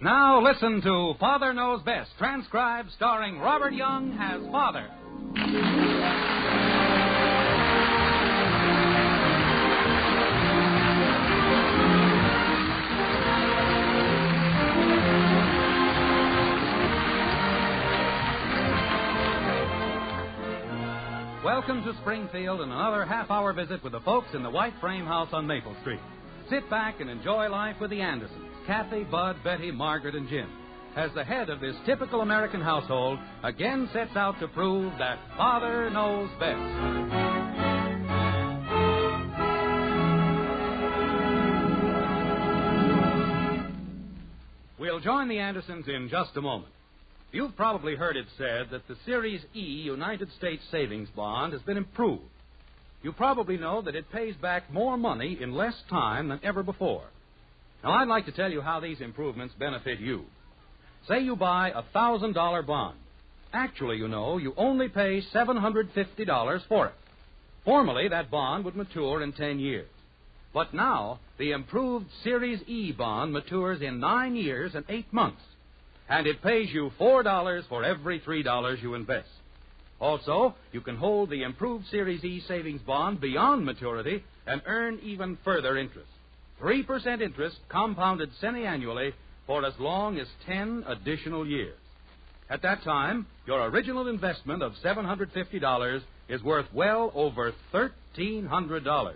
Now listen to Father Knows Best, transcribed starring Robert Young as Father. Welcome to Springfield and another half-hour visit with the folks in the White Frame House on Maple Street. Sit back and enjoy life with the Andersons, Kathy, Bud, Betty, Margaret, and Jim, as the head of this typical American household again sets out to prove that Father knows best. We'll join the Andersons in just a moment. You've probably heard it said that the Series E United States Savings Bond has been improved. You probably know that it pays back more money in less time than ever before. Now, I'd like to tell you how these improvements benefit you. Say you buy a $1,000 bond. Actually, you know, you only pay $750 for it. Formally, that bond would mature in 10 years. But now, the improved Series E bond matures in 9 years and 8 months. And it pays you $4 for every $3 you invest. Also, you can hold the improved Series E savings bond beyond maturity and earn even further interest. 3% interest compounded semi-annually for as long as 10 additional years. At that time, your original investment of $750 is worth well over $1,300.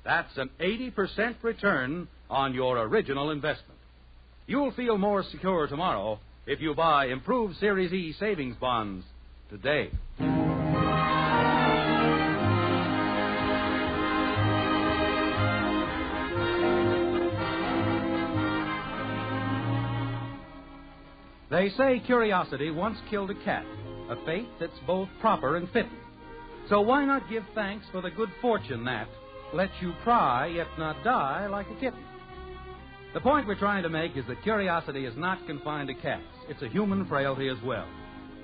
That's an 80% return on your original investment. You'll feel more secure tomorrow if you buy improved Series E savings bonds today. They say curiosity once killed a cat, a fate that's both proper and fitting. So why not give thanks for the good fortune that lets you cry yet not die like a kitten? The point we're trying to make is that curiosity is not confined to cats. It's a human frailty as well.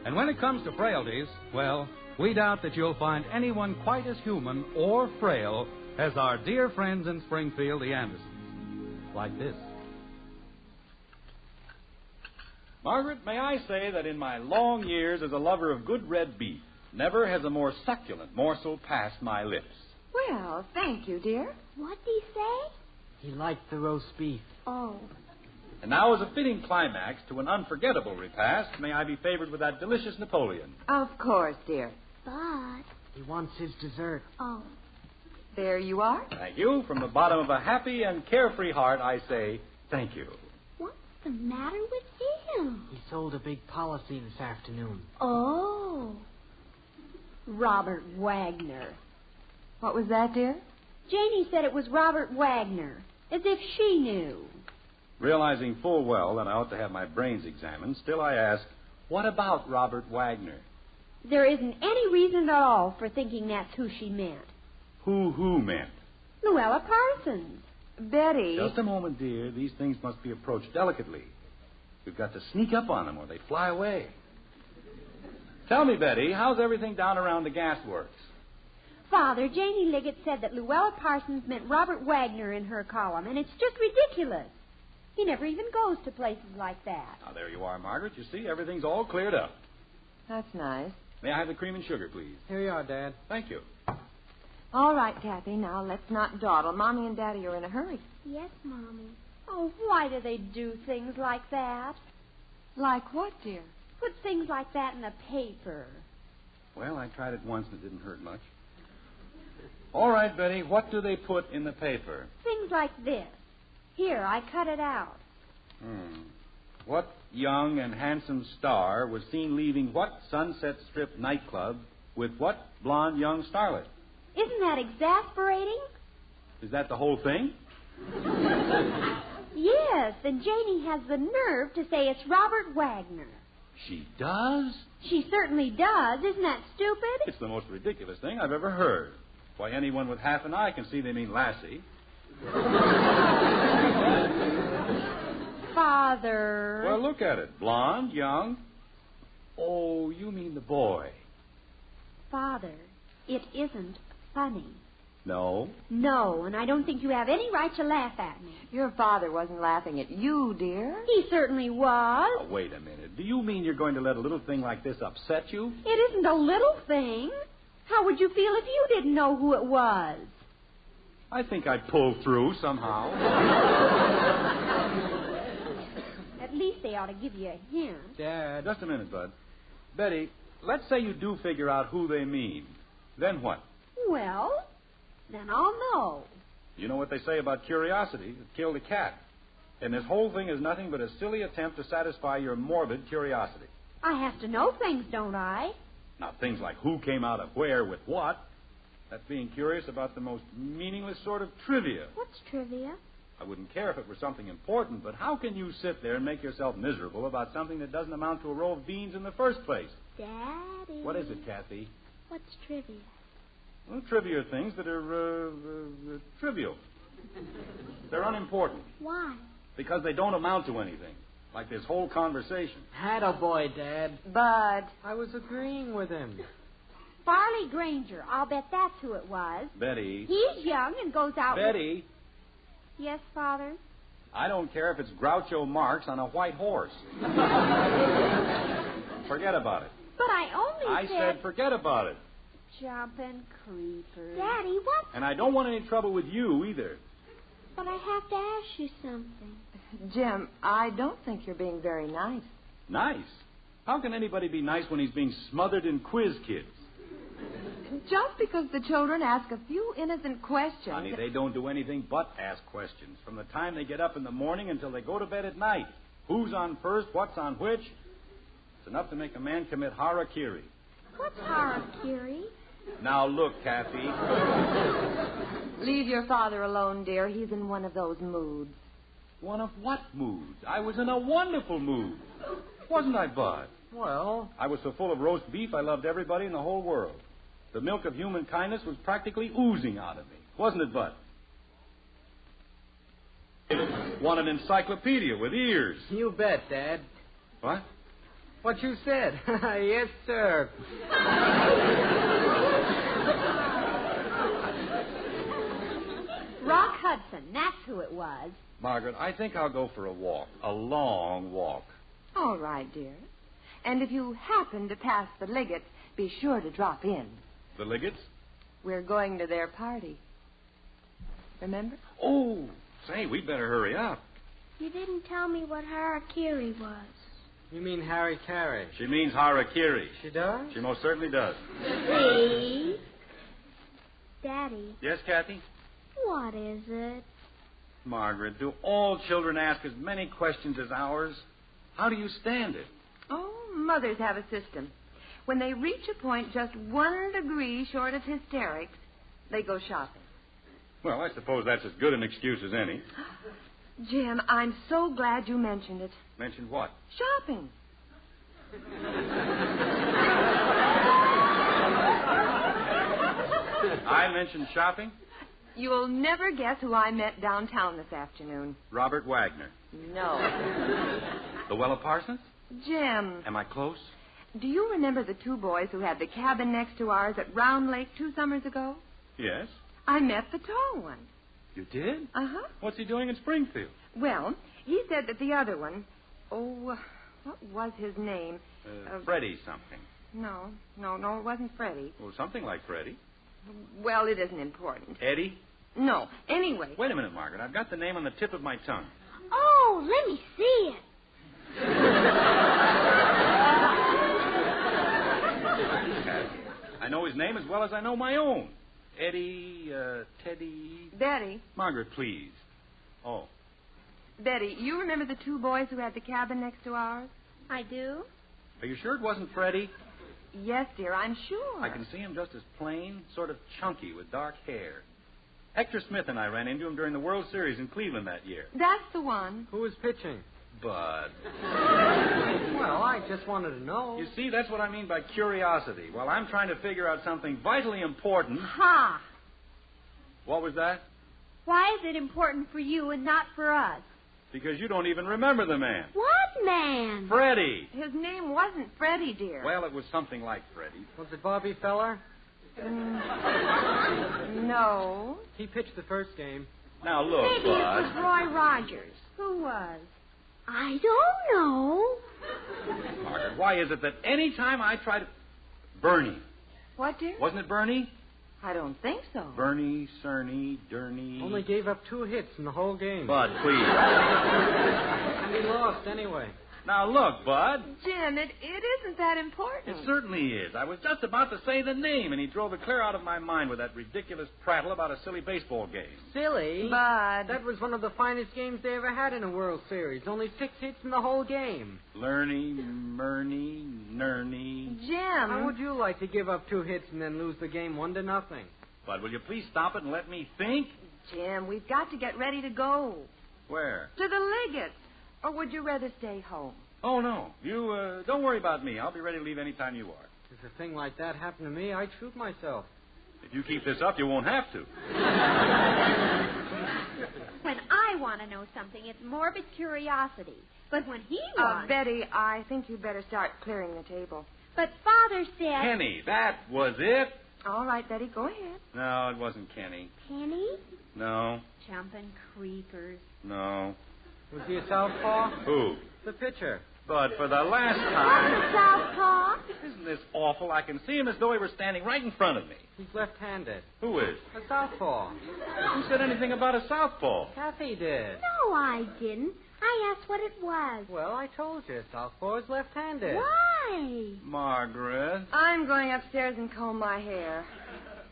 And when it comes to frailties, well, we doubt that you'll find anyone quite as human or frail as our dear friends in Springfield, the Andersons. Like this. Margaret, may I say that in my long years as a lover of good red beef, never has a more succulent morsel passed my lips. Well, thank you, dear. What'd he say? He liked the roast beef. Oh. And now, as a fitting climax to an unforgettable repast, may I be favored with that delicious Napoleon? Of course, dear. But... He wants his dessert. Oh. There you are. Thank you. From the bottom of a happy and carefree heart, I say thank you. What's the matter with him? He sold a big policy this afternoon. Oh. Robert Wagner. What was that, dear? Janie said it was Robert Wagner, as if she knew. Realizing full well that I ought to have my brains examined, still I ask, what about Robert Wagner? There isn't any reason at all for thinking that's who she meant. Who meant? Luella Parsons. Betty. Just a moment, dear. These things must be approached delicately. We've got to sneak up on them or they fly away. Tell me, Betty, how's everything down around the gasworks? Father, Janie Liggett said that Luella Parsons meant Robert Wagner in her column, and it's just ridiculous. He never even goes to places like that. Now, there you are, Margaret. You see, everything's all cleared up. That's nice. May I have the cream and sugar, please? Here you are, Dad. Thank you. All right, Kathy, now let's not dawdle. Mommy and Daddy are in a hurry. Yes, Mommy. Oh, why do they do things like that? Like what, dear? Put things like that in the paper. Well, I tried it once and it didn't hurt much. All right, Betty, what do they put in the paper? Things like this. Here, I cut it out. What young and handsome star was seen leaving what Sunset Strip nightclub with what blonde young starlet? Isn't that exasperating? Is that the whole thing? Yes, and Janie has the nerve to say it's Robert Wagner. She does? She certainly does. Isn't that stupid? It's the most ridiculous thing I've ever heard. Why, anyone with half an eye can see they mean Lassie. Father. Well, look at it. Blonde, young. Oh, you mean the boy. Father, it isn't funny. No. No, and I don't think you have any right to laugh at me. Your father wasn't laughing at you, dear. He certainly was. Now, wait a minute. Do you mean you're going to let a little thing like this upset you? It isn't a little thing. How would you feel if you didn't know who it was? I think I'd pull through somehow. At least they ought to give you a hint. Dad. Just a minute, Bud. Betty, let's say you do figure out who they mean. Then what? Well, then I'll know. You know what they say about curiosity. It killed a cat. And this whole thing is nothing but a silly attempt to satisfy your morbid curiosity. I have to know things, don't I? Now, things like who came out of where with what, that's being curious about the most meaningless sort of trivia. What's trivia? I wouldn't care if it were something important, but how can you sit there and make yourself miserable about something that doesn't amount to a row of beans in the first place? Daddy. What is it, Kathy? What's trivia? Well, trivia are things that are trivial. They're unimportant Why? because they don't amount to anything, like this whole conversation. Attaboy, Dad. Bud. I was agreeing with him. Farley Granger. I'll bet that's who it was. Betty. He's young and goes out Betty, with... Yes, Father? I don't care if it's Groucho Marx on a white horse. Forget about it. But I only I said forget about it. Jumping creepers. Daddy, what? And I don't want any trouble with you either. But I have to ask you something. Jim, I don't think you're being very nice. Nice? How can anybody be nice when he's being smothered in quiz kids? Just because the children ask a few innocent questions. Honey, they don't do anything but ask questions. From the time they get up in the morning until they go to bed at night. Who's on first? What's on which? It's enough to make a man commit harakiri. What's harakiri? Now look, Kathy. Leave your father alone, dear. He's in one of those moods. One of what moods? I was in a wonderful mood. Wasn't I, Bud? Well, I was so full of roast beef, I loved everybody in the whole world. The milk of human kindness was practically oozing out of me. Wasn't it, Bud? Want an encyclopedia with ears. you bet, Dad. What? What you said. Yes, sir. Rock Hudson. That's who it was. Margaret, I think I'll go for a walk. A long walk. All right, dear. And if you happen to pass the Liggetts, be sure to drop in. The Liggetts? We're going to their party. Remember? Oh, say, we'd better hurry up. You didn't tell me what harakiri was. You mean Harry Carey? She means harakiri. She does? She most certainly does. See? Daddy, Yes, Kathy? what is it? Margaret, do all children ask as many questions as ours? How do you stand it? Oh, mothers have a system. When they reach a point just 1 degree short of hysterics, they go shopping. Well, I suppose that's as good an excuse as any. Jim, I'm so glad you mentioned it. Mentioned what? Shopping. I mentioned shopping? You'll never guess who I met downtown this afternoon. Robert Wagner. No. Luella Parsons? Jim, Am I close? do you remember the 2 boys who had the cabin next to ours at Round Lake 2 summers ago? Yes. I met the tall one. You did? Uh-huh. What's he doing in Springfield? Well, he said that the other one... Oh, what was his name? Freddie something. No, it wasn't Freddie. Well, something like Freddie. Well, it isn't important. Eddie? No, anyway. Wait a minute, Margaret. I've got the name on the tip of my tongue. Oh, let me see it. I know his name as well as I know my own. Eddie, Teddy... Betty, Margaret, please. Oh. Betty, you remember the 2 boys who had the cabin next to ours? I do? Are you sure it wasn't Freddie? Yes, dear, I'm sure. I can see him just as plain, sort of chunky with dark hair. Hector Smith and I ran into him during the World Series in Cleveland that year. That's the one. Who was pitching? Bud. Well, I just wanted to know. You see, that's what I mean by curiosity. While I'm trying to figure out something vitally important... Ha! What was that? Why is it important for you and not for us? Because you don't even remember the man. What man? Freddie. His name wasn't Freddie, dear. Well, it was something like Freddie. Was it Bobby Feller? No. He pitched the first game. Now, look, Maybe it Bud. was Roy Rogers. Who was? I don't know. Margaret, why is it that any time I try to... Bernie. What, dear? Wasn't it Bernie? I don't think so. Bernie, Cerny, Durney... Only gave up 2 hits in the whole game. Bud, please. And he lost anyway. Now, look, Bud. Jim, it isn't that important. It certainly is. I was just about to say the name, and he drove it clear out of my mind with that ridiculous prattle about a silly baseball game. Silly? Bud. That was one of the finest games they ever had in a World Series. Only 6 hits in the whole game. Lerny, Murney, Nurney. Jim. How would you like to give up 2 hits and then lose the game 1-0? Bud, will you please stop it and let me think? Jim, we've got to get ready to go. Where? To the Liggett. Or would you rather stay home? Oh, no. You, don't worry about me. I'll be ready to leave any time you are. If a thing like that happened to me, I'd shoot myself. If you keep this up, you won't have to. When I want to know something, it's morbid curiosity. But when he wants... Betty, I think you'd better start clearing the table. But Father said... Kenny, that was it? All right, Betty, go ahead. No, it wasn't Kenny. Penny? No, Jumping creepers. no. Was he a southpaw? Who? The pitcher. Bud, for the last time. Southpaw? Isn't this awful? I can see him as though he were standing right in front of me. He's left-handed. Who is? A southpaw. Who said anything about a southpaw? Kathy did. No, I didn't. I asked what it was. Well, I told you. Southpaw is left-handed. Why? Margaret. I'm going upstairs and comb my hair.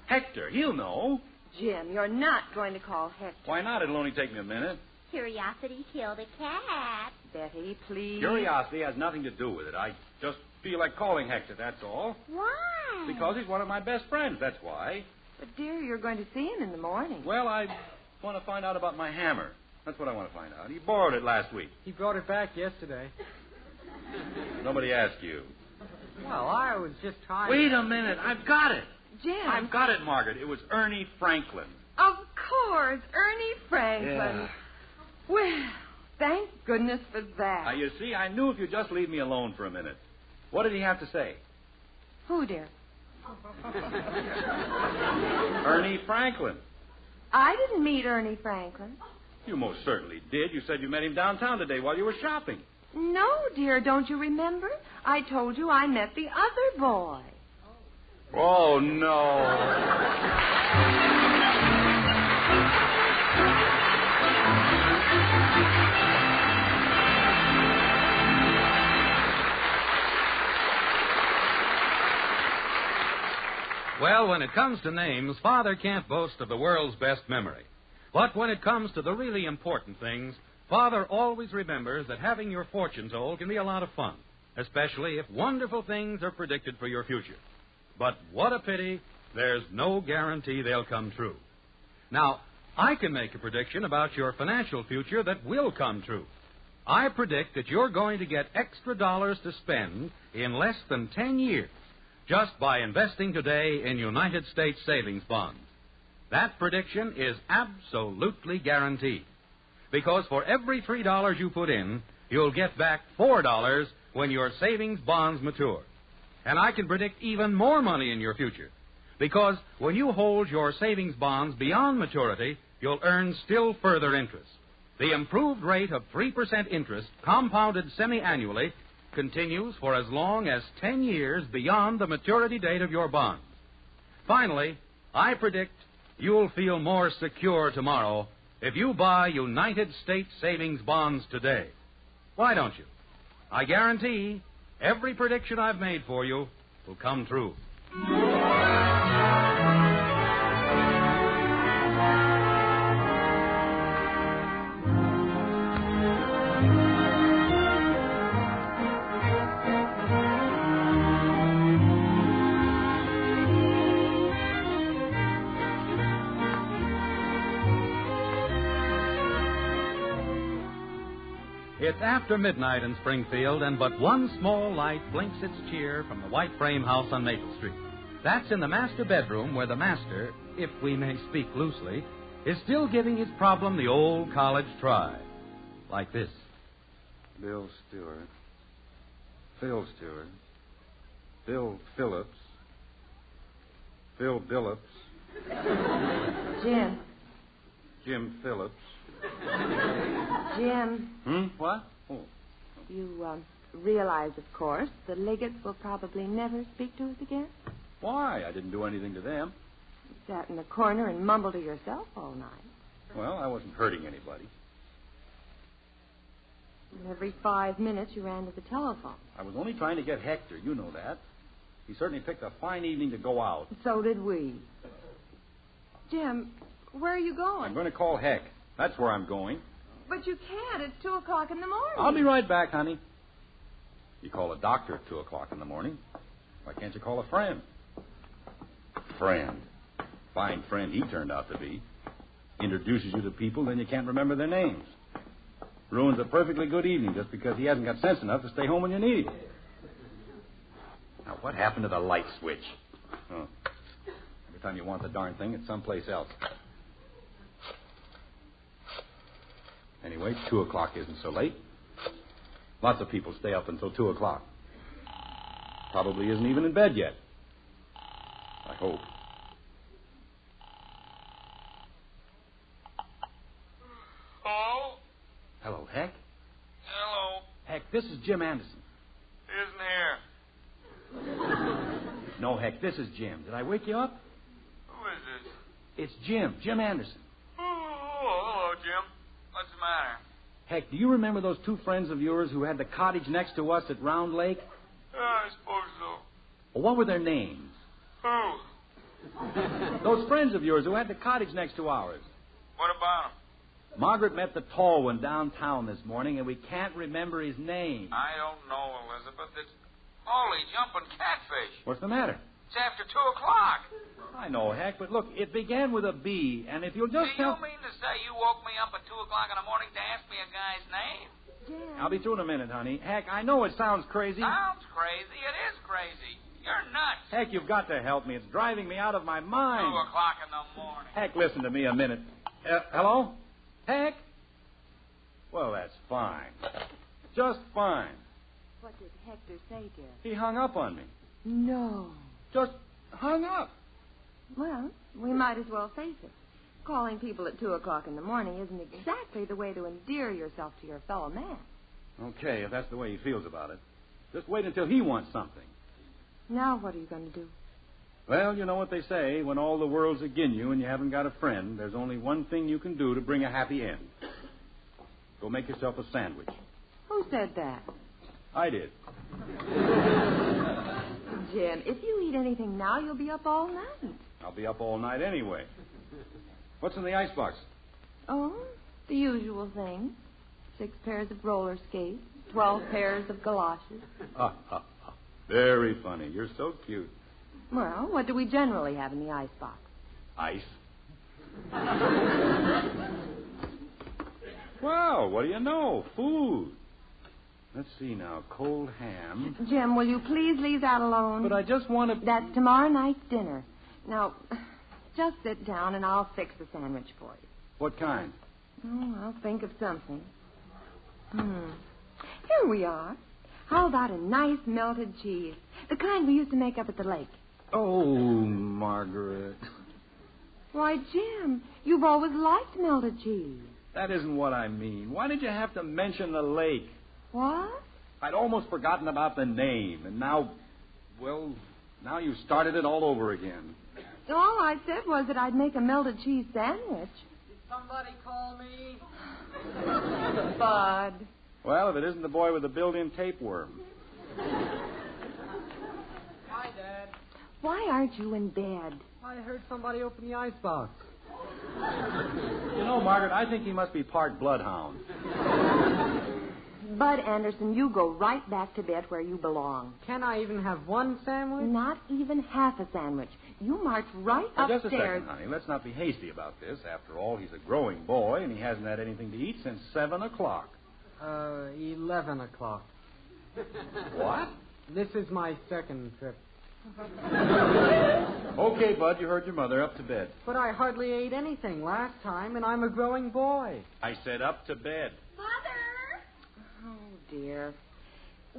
Hector, he'll know. Jim, you're not going to call Hector. Why not? It'll only take me a minute. Curiosity killed a cat. Betty, please. Curiosity has nothing to do with it. I just feel like calling Hector, that's all. Why? Because he's one of my best friends, that's why. But, dear, you're going to see him in the morning. Well, I want to find out about my hammer. That's what I want to find out. He borrowed it last week. He brought it back yesterday. Nobody asked you. Well, I was just trying... Wait a minute. I've got it. Jim. I've got it, Margaret. It was Ernie Franklin. Of course, Ernie Franklin. Yeah. Well, thank goodness for that. Now, you see, I knew if you'd just leave me alone for a minute. What did he have to say? Who, dear? Ernie Franklin. I didn't meet Ernie Franklin. You most certainly did. You said you met him downtown today while you were shopping. No, dear, don't you remember? I told you I met the other boy. Oh, no. Well, when it comes to names, Father can't boast of the world's best memory. But when it comes to the really important things, Father always remembers that having your fortune told can be a lot of fun, especially if wonderful things are predicted for your future. But what a pity, there's no guarantee they'll come true. Now, I can make a prediction about your financial future that will come true. I predict that you're going to get extra dollars to spend in less than 10 years just by investing today in United States savings bonds. That prediction is absolutely guaranteed, because for every $3 you put in, you'll get back $4 when your savings bonds mature. And I can predict even more money in your future, because when you hold your savings bonds beyond maturity, you'll earn still further interest. The improved rate of 3% interest, compounded semi-annually, continues for as long as 10 years beyond the maturity date of your bonds. Finally, I predict you'll feel more secure tomorrow if you buy United States savings bonds today. Why don't you? I guarantee every prediction I've made for you will come true. It's after midnight in Springfield, and but one small light blinks its cheer from the white frame house on Maple Street. That's in the master bedroom where the master, if we may speak loosely, is still giving his problem the old college try. Like this. Bill Stewart. Phil Stewart. Bill Phillips. Phil Billups. Jim. Jim Phillips. Jim. What? Oh. You realize, of course, the Liggetts will probably never speak to us again? Why? I didn't do anything to them. You sat in the corner and mumbled to yourself all night. Well, I wasn't hurting anybody. And every 5 minutes you ran to the telephone. I was only trying to get Hector. You know that. He certainly picked a fine evening to go out. So did we. Jim, where are you going? I'm going to call Heck. That's where I'm going. But you can't. It's 2 o'clock in the morning. I'll be right back, honey. You call a doctor at 2 o'clock in the morning. Why can't you call a friend? Friend. Fine friend he turned out to be. Introduces you to people, then you can't remember their names. Ruins a perfectly good evening just because he hasn't got sense enough to stay home when you need him. Now, what happened to the light switch? Oh. Every time you want the darn thing, it's someplace else. Anyway, 2 o'clock isn't so late. Lots of people stay up until 2 o'clock. Probably isn't even in bed yet. I hope. Hello? Hello, Heck. Hello. Heck, this is Jim Anderson. Isn't here. No, Heck, this is Jim. Did I wake you up? Who is this? It's Jim Anderson. Oh, hello, Jim. What's the matter? Heck, do you remember those 2 friends of yours who had the cottage next to us at Round Lake? I suppose so. Well, what were their names? Who? Those friends of yours who had the cottage next to ours. What about him? Margaret met the tall one downtown this morning, and we can't remember his name. I don't know, Elizabeth. It's holy jumping catfish. What's the matter? It's after 2 o'clock. I know, Heck, but look, it began with a B, and if you'll Do just you tell... mean to say you woke me up at 2 o'clock in the morning to ask me a guy's name? Jim. I'll be through in a minute, honey. Heck, I know it sounds crazy. Sounds crazy. It is crazy. You're nuts. Heck, you've got to help me. It's driving me out of my mind. 2 o'clock in the morning. Heck, listen to me a minute. Hello? Heck? Well, that's fine. Just fine. What did Hector say, Jim? He hung up on me. No. Just hung up. Well, we might as well face it. Calling people at 2 o'clock in the morning isn't exactly the way to endear yourself to your fellow man. Okay, if that's the way he feels about it. Just wait until he wants something. Now what are you going to do? Well, you know what they say. When all the world's agin you and you haven't got a friend, there's only one thing you can do to bring a happy end. Go make yourself a sandwich. Who said that? I did. Jim, if you eat anything now, you'll be up all night. I'll be up all night anyway. What's in the icebox? Oh, the usual thing. 6 pairs of roller skates, 12 pairs of galoshes. Very funny. You're so cute. Well, what do we generally have in the icebox? Ice. Well, what do you know? Food. Let's see now. Cold ham. Jim, will you please leave that alone? But I just want to... That's tomorrow night's dinner. Now, just sit down and I'll fix the sandwich for you. What kind? Oh, I'll think of something. Here we are. How about a nice melted cheese? The kind we used to make up at the lake. Oh, Margaret. Why, Jim, you've always liked melted cheese. That isn't what I mean. Why did you have to mention the lake? What? I'd almost forgotten about the name, and now, well, now you've started it all over again. All I said was that I'd make a melted cheese sandwich. Did somebody call me? Bud. Well, if it isn't the boy with the built-in tapeworm. Hi, Dad. Why aren't you in bed? I heard somebody open the icebox. You know, Margaret, I think he must be part bloodhound. Bud Anderson, you go right back to bed where you belong. Can I even have one sandwich? Not even half a sandwich. You march right Now, upstairs. just a second, honey. Let's not be hasty about this. After all, he's a growing boy, and he hasn't had anything to eat since 7 o'clock. 11 o'clock. What? This is my second trip. Okay, Bud, you heard your mother. Up to bed. But I hardly ate anything last time, and I'm a growing boy. I said up to bed. Mother! Oh, dear.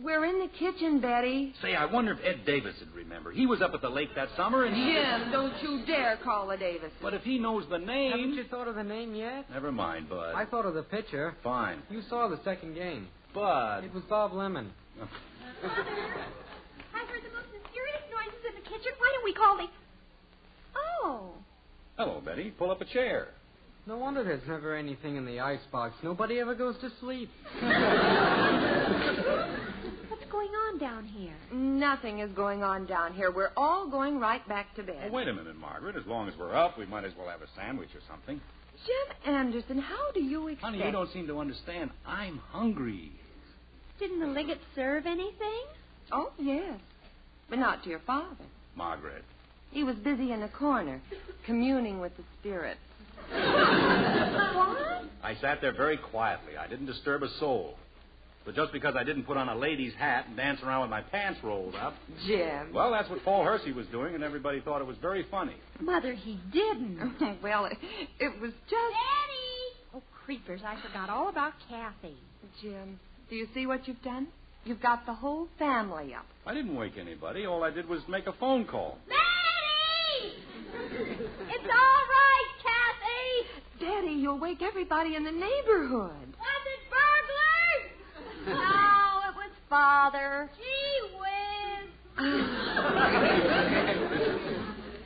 We're in the kitchen, Betty. Say, I wonder if Ed Davis would remember. He was up at the lake that summer, and he... Jim, don't you dare call it Davis. But if he knows the name... Haven't you thought of the name yet? Never mind, Bud. I thought of the pitcher. Fine. You saw the second game. Bud. It was Bob Lemon. I've heard the most mysterious noises in the kitchen. Why don't we call the... Oh. Hello, Betty. Pull up a chair. No wonder there's never anything in the icebox. Nobody ever goes to sleep. What's going on down here? Nothing is going on down here. We're all going right back to bed. Oh, wait a minute, Margaret. As long as we're up, we might as well have a sandwich or something. Jim Anderson, how do you expect... Honey, you don't seem to understand. I'm hungry. Didn't the Liggett serve anything? Oh, yes. But not to your father. Margaret. He was busy in a corner, communing with the spirits. What? I sat there very quietly. I didn't disturb a soul. But just because I didn't put on a lady's hat and dance around with my pants rolled up... Jim. Well, that's what Paul Hersey was doing, and everybody thought it was very funny. Mother, he didn't. Well, it was just... Daddy! Oh, creepers, I forgot all about Kathy. Jim, do you see what you've done? You've got the whole family up. I didn't wake anybody. All I did was make a phone call. Daddy! It's all right, Kathy! Daddy, you'll wake everybody in the neighborhood. Was it burglars? No, it was Father. Gee whiz!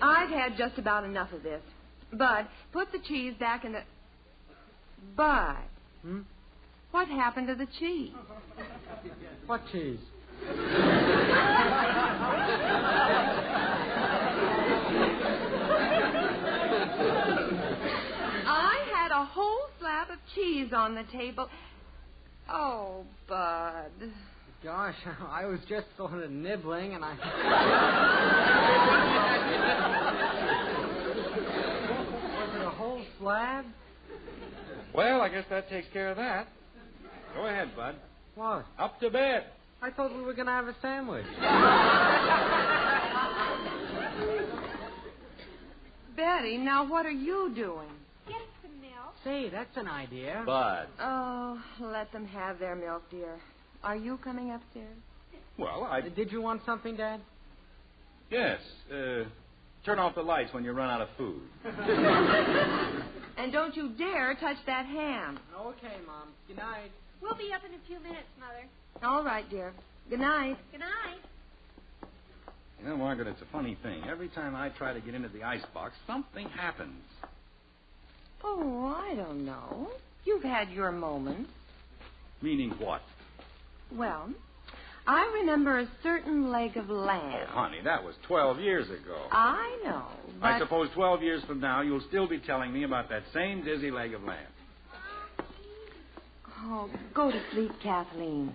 I've had just about enough of this. Bud, put the cheese back in the... Bud. What happened to the cheese? What cheese? I had a whole slab of cheese on the table. Oh, Bud. Gosh, I was just sort of nibbling, and I... Was it a whole slab? Well, I guess that takes care of that. Go ahead, Bud. What? Up to bed. I thought we were going to have a sandwich. Betty, now what are you doing? Get some milk. Say, that's an idea. Bud. Oh, let them have their milk, dear. Are you coming upstairs? Well, Did you want something, Dad? Yes. Turn off the lights when you run out of food. And don't you dare touch that ham. Okay, Mom. Good night. We'll be up in a few minutes, Mother. All right, dear. Good night. Good night. You know, Margaret, it's a funny thing. Every time I try to get into the icebox, something happens. Oh, I don't know. You've had your moments. Meaning what? Well, I remember a certain leg of lamb. Oh, honey, that was 12 years ago. I know, but... I suppose 12 years from now, you'll still be telling me about that same dizzy leg of lamb. Oh, go to sleep, Kathleen.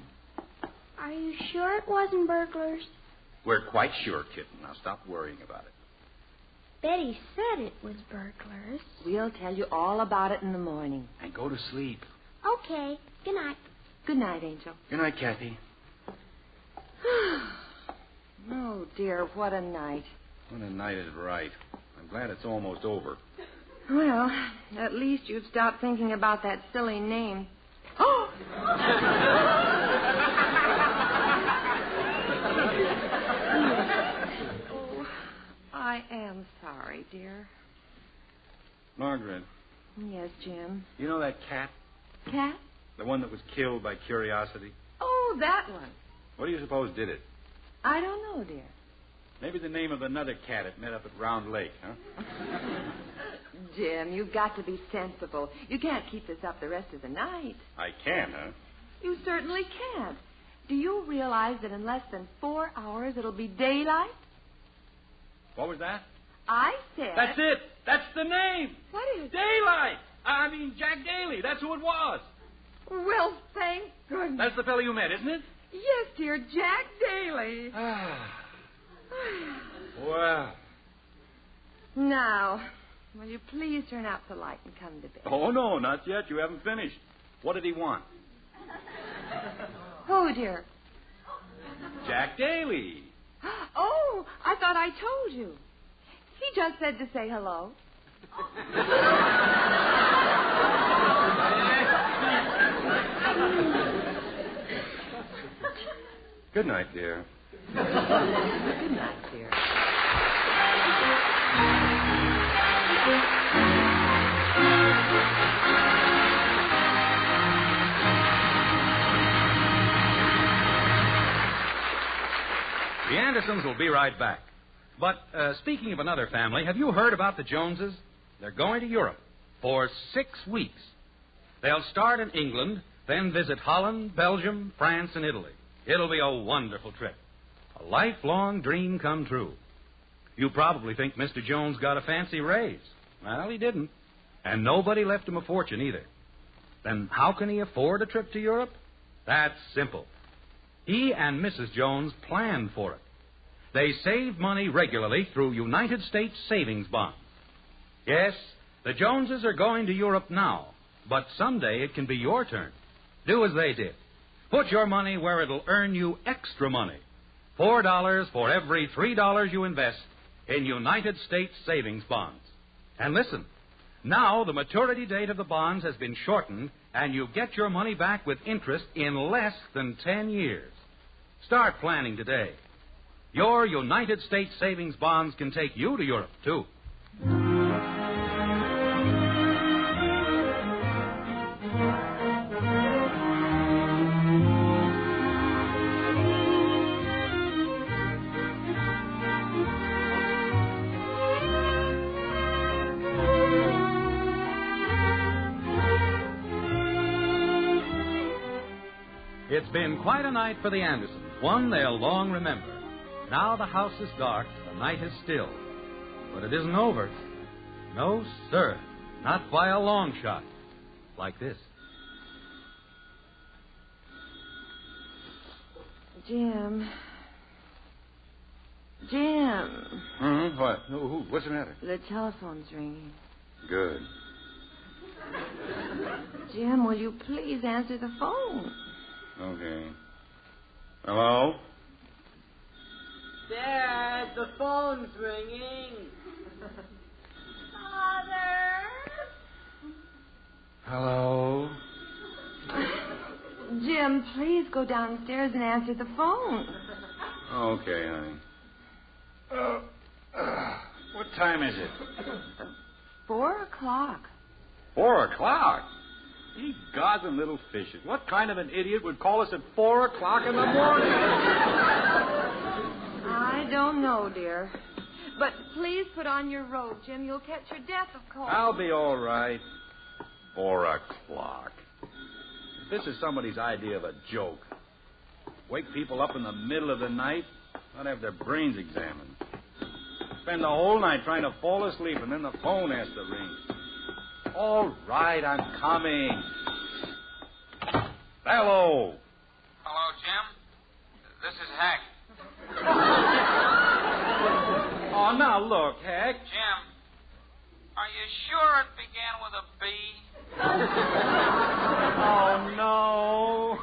Are you sure it wasn't burglars? We're quite sure, kitten. Now stop worrying about it. Betty said it was burglars. We'll tell you all about it in the morning. And go to sleep. Okay. Good night. Good night, Angel. Good night, Kathy. Oh, dear, what a night. What a night is right. I'm glad it's almost over. Well, at least you've stopped thinking about that silly name. Oh! Oh, I am sorry, dear. Margaret, Yes, Jim. you know that cat? Cat? The one that was killed by curiosity? Oh, that one. What do you suppose did it? I don't know, dear. Maybe the name of another cat that met up at Round Lake, huh? Jim, you've got to be sensible. You can't keep this up the rest of the night. I can, huh? You certainly can't. Do you realize that in less than 4 hours it'll be daylight? What was that? I said... That's it. That's the name. What is... Daylight. I mean, Jack Daly. That's who it was. Well, thank goodness. That's the fellow you met, isn't it? Yes, dear, Jack Daly. Well. Now, will you please turn out the light and come to bed? Oh, no, not yet. You haven't finished. What did he want? Oh, dear. Jack Daly. Oh, I thought I told you. He just said to say hello. Good night, dear. Good night, dear. The Andersons will be right back. But speaking of another family, have you heard about the Joneses? They're going to Europe for 6 weeks. They'll start in England, then visit Holland, Belgium, France, and Italy. It'll be a wonderful trip. A lifelong dream come true. You probably think Mr. Jones got a fancy raise. Well, he didn't. And nobody left him a fortune either. Then how can he afford a trip to Europe? That's simple. He and Mrs. Jones planned for it. They saved money regularly through United States savings bonds. Yes, the Joneses are going to Europe now, but someday it can be your turn. Do as they did. Put your money where it'll earn you extra money. $4 for every $3 you invest in United States savings bonds. And listen, now the maturity date of the bonds has been shortened, and you get your money back with interest in less than 10 years. Start planning today. Your United States savings bonds can take you to Europe, too. It's been quite a night for the Andersons, one they'll long remember. Now the house is dark, the night is still. But it isn't over. No, sir, not by a long shot. Like this. Jim. What? What's the matter? The telephone's ringing. Good. Jim, will you please answer the phone? Okay. Hello? Dad, the phone's ringing. Father? Hello? Jim, please go downstairs and answer the phone. Okay, honey. What time is it? 4 o'clock. 4 o'clock? Ye gods and little fishes. What kind of an idiot would call us at 4 o'clock in the morning? I don't know, dear. But please put on your robe, Jim. You'll catch your death of cold. I'll be all right. 4 o'clock. If this is somebody's idea of a joke. Wake people up in the middle of the night, not have their brains examined. Spend the whole night trying to fall asleep, and then the phone has to ring. All right, I'm coming. Hello. Hello, Jim. This is Hack. Oh, now look, Heck. Jim, are you sure it began with a B? Oh, no.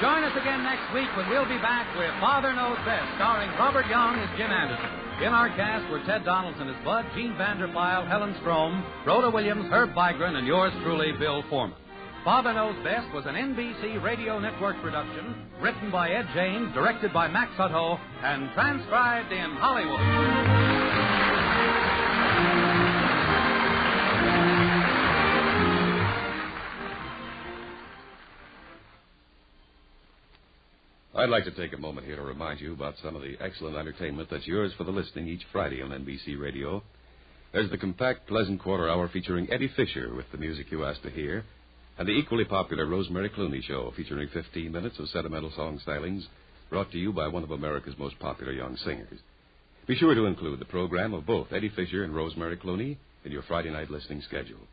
Join us again next week when we'll be back with Father Knows Best, starring Robert Young as Jim Anderson. In our cast were Ted Donaldson as Bud, Gene Vanderpyle, Helen Strome, Rhoda Williams, Herb Vigran, and yours truly, Bill Foreman. Father Knows Best was an NBC Radio Network production, written by Ed James, directed by Max Hutto, and transcribed in Hollywood. I'd like to take a moment here to remind you about some of the excellent entertainment that's yours for the listening each Friday on NBC Radio. There's the compact, pleasant quarter hour featuring Eddie Fisher with the music you asked to hear, and the equally popular Rosemary Clooney Show featuring 15 minutes of sentimental song stylings brought to you by one of America's most popular young singers. Be sure to include the program of both Eddie Fisher and Rosemary Clooney in your Friday night listening schedule.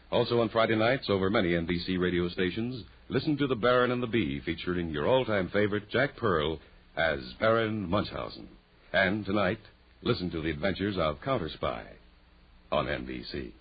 Also on Friday nights, over many NBC radio stations, listen to The Baron and the Bee, featuring your all-time favorite, Jack Pearl, as Baron Munchausen. And tonight, listen to the adventures of Counter Spy on NBC.